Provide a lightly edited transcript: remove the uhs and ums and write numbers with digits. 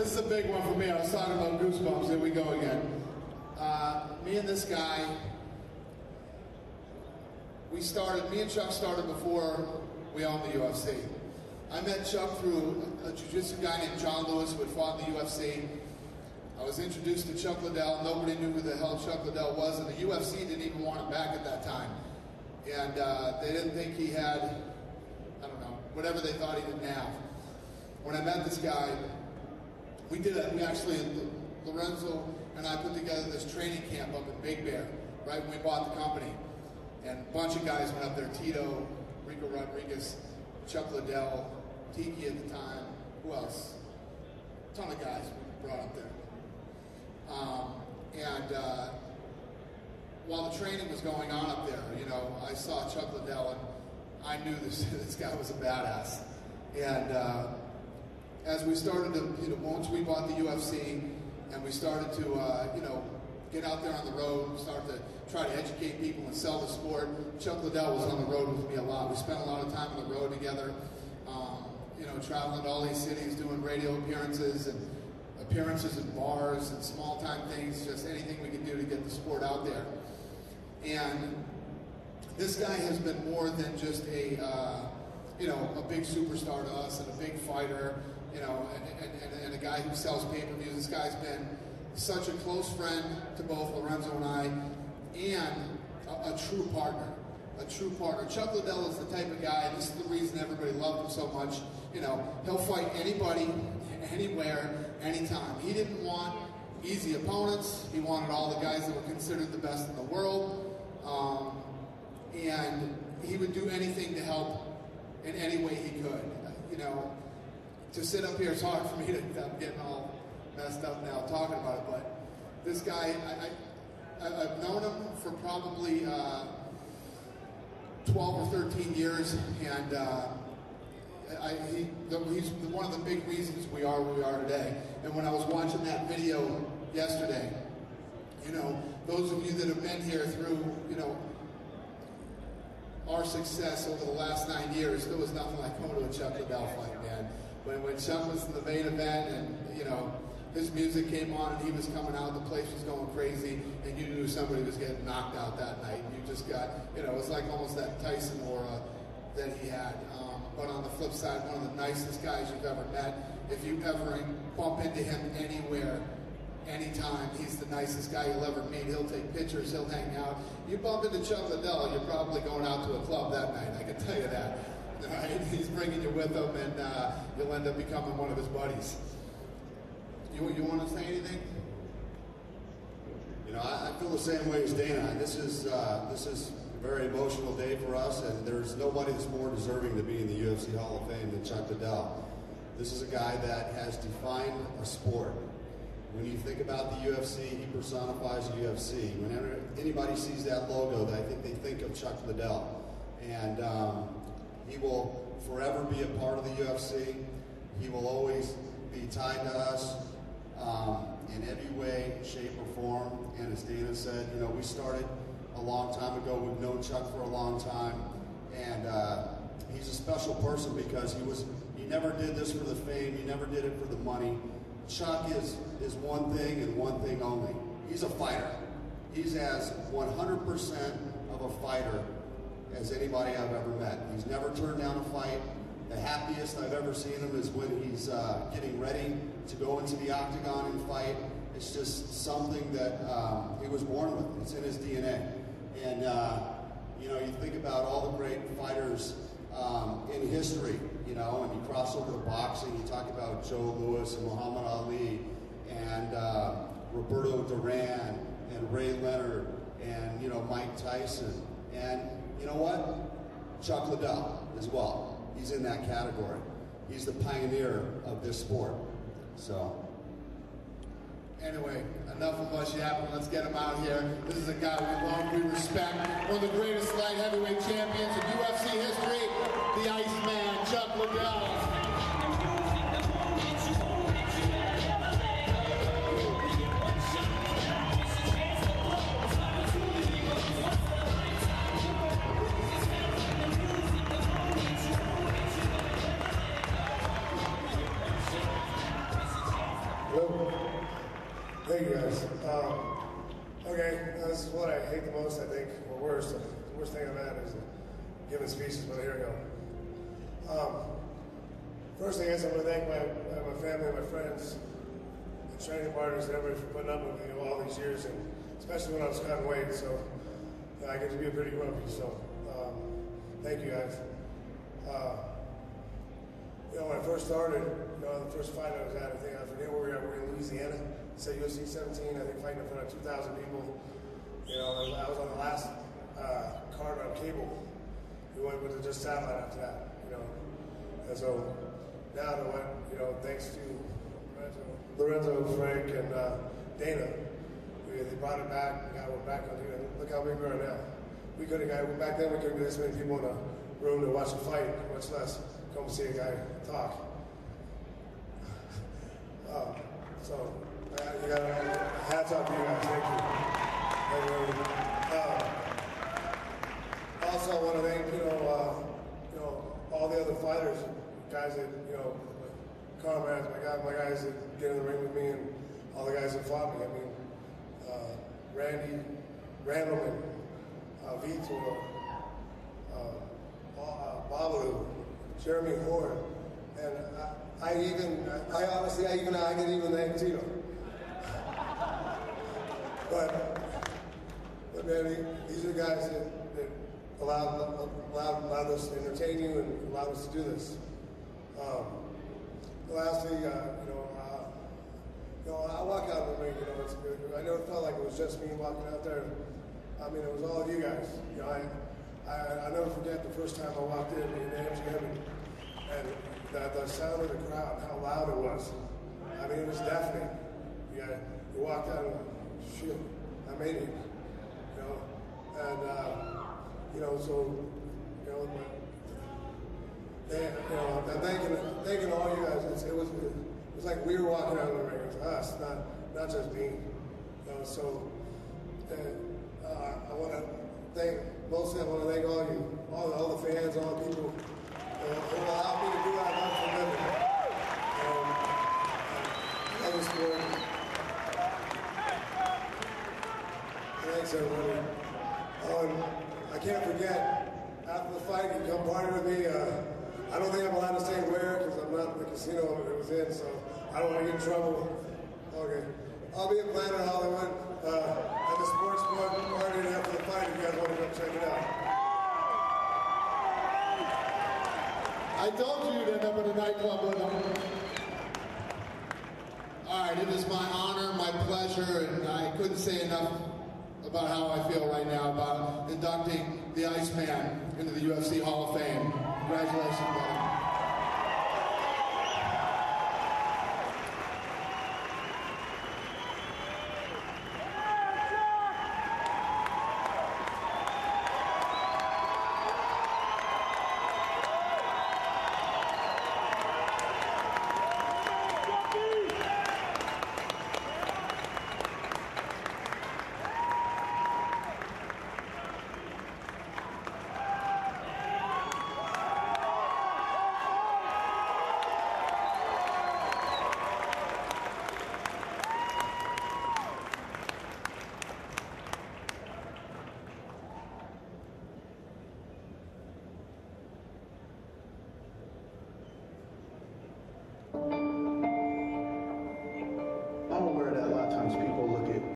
this is a big one for me. I was talking about goosebumps. Here we go again. Me and this guy, me and Chuck started before we owned the UFC. I met Chuck through a jiu-jitsu guy named John Lewis who had fought in the UFC. I was introduced to Chuck Liddell. Nobody knew who the hell Chuck Liddell was, and the UFC didn't even want him back at that time. And they didn't think he had, I don't know, whatever they thought he didn't have. When I met this guy, Lorenzo and I put together this training camp up in Big Bear, right when we bought the company. And a bunch of guys went up there, Tito, Rico Rodriguez, Chuck Liddell, Tiki at the time, who else? A ton of guys we brought up there. While the training was going on up there, you know, I saw Chuck Liddell and I knew this guy was a badass. And as we started to, you know, once we bought the UFC and we started to, you know, get out there on the road, start to try to educate people and sell the sport, Chuck Liddell was on the road with me a lot. We spent a lot of time on the road together, you know, traveling to all these cities, doing radio appearances and appearances in bars and small time things, just anything we could do to get the sport out there. And this guy has been more than just a, you know, a big superstar to us and a big fighter, you know, and a guy who sells pay-per-views. This guy's been such a close friend to both Lorenzo and I, and a true partner. A true partner. Chuck Liddell is the type of guy, this is the reason everybody loved him so much, you know, he'll fight anybody, anywhere, anytime. He didn't want easy opponents. He wanted all the guys that were considered the best in the world. And he would do anything to help in any way he could. You know, to sit up here, it's hard for me to, I'm getting all messed up now talking about it, but this guy, I've known him for probably 12 or 13 years, and he's one of the big reasons we are where we are today. And when I was watching that video yesterday, you know, those of you that have been here through, you know, our success over the last 9 years, there was nothing like going to a Chuck Liddell fight, man. When Chuck was in the main event and, you know, his music came on and he was coming out, the place was going crazy, and you knew somebody was getting knocked out that night. You just got, you know, it was like almost that Tyson aura that he had. But on the flip side, one of the nicest guys you've ever met. If you ever bump into him anywhere, anytime, he's the nicest guy you'll ever meet. He'll take pictures, he'll hang out. You bump into Chuck Liddell, you're probably going out to a club that night, I can tell you that. Right? He's bringing you with him, and you'll end up becoming one of his buddies. You want to say anything? You know, I feel the same way as Dana. This is a very emotional day for us, and there's nobody that's more deserving to be in the UFC Hall of Fame than Chuck Liddell. This is a guy that has defined a sport. When you think about the UFC, he personifies the UFC. Whenever anybody sees that logo, I think they think of Chuck Liddell. And he will forever be a part of the UFC. He will always be tied to us in every way, shape, or form. And as Dana said, you know, we started a long time ago. We've known Chuck for a long time. And he's a special person because he never did this for the fame. He never did it for the money. Chuck is one thing and one thing only. He's a fighter. He's as 100% of a fighter as anybody I've ever met. He's never turned down a fight. The happiest I've ever seen him is when he's getting ready to go into the octagon and fight. It's just something that he was born with. It's in his DNA. And you know, you think about all the great fighters in history, you know, and you cross over to boxing, you talk about Joe Louis and Muhammad Ali and Roberto Duran and Ray Leonard and, you know, Mike Tyson. And you know what? Chuck Liddell as well. He's in that category. He's the pioneer of this sport. So. Anyway, enough of us yapping. Let's get him out here. This is a guy we love, we respect. One of the greatest light heavyweight champions in UFC history, the Iceman, Chuck Liddell. I think, or worse. The worst thing I've had is giving speeches, but here we go. First thing is, I'm going to thank my family, my friends, the training partners, and everybody for putting up with me all these years, and especially when I was cutting weight. So I get to be a pretty grumpy. So thank you guys. When I first started, the first fight I was at, I forget where we were at. We were in Louisiana. It's at UFC 17. I think fighting in front of 2,000 people. I was on the last card on cable. We went with just satellite after that. And so now to what, thanks to Lorenzo, Frank, and Dana, they brought it back. We're back on here. Look how big we are now. We couldn't. Back then we couldn't get this many people in a room to watch a fight, much less come see a guy talk. So you got hats off to you guys. Thank you. Also, I want to thank all the other fighters, guys that comrades, my guys that get in the ring with me, and all the guys that fought me. I mean, Randy, Randleman, Vitor, Babalu, Jeremy Horn, and I can even thank Tito. But man, these are the guys that allowed us to entertain you and allowed us to do this. Lastly, I walk out of the ring, I never felt like it was just me walking out there. I mean, it was all of you guys. I never forget the first time I walked in the MGM and the sound of the crowd, how loud it was. I mean, it was deafening. You walked out and shoot, I made it. I'm thanking all you guys. It was like we were walking out of the ring. It was us, not just me. I want to thank all you, all the fans, all the people who allowed me to do what I love for a living. I love the sport. Thanks, everybody. I can't forget, after the fight, you come party with me. I don't think I'm allowed to say where, because I'm not in the casino it was in, so I don't want to get in trouble. Okay. I'll be in Planet Hollywood at the Sports Bar party after the fight if you guys want to go check it out. I told you you'd end up in a nightclub with him. All right, it is my honor, my pleasure, and I couldn't say enough about how I feel right now about inducting the Iceman into the UFC Hall of Fame. Congratulations, buddy.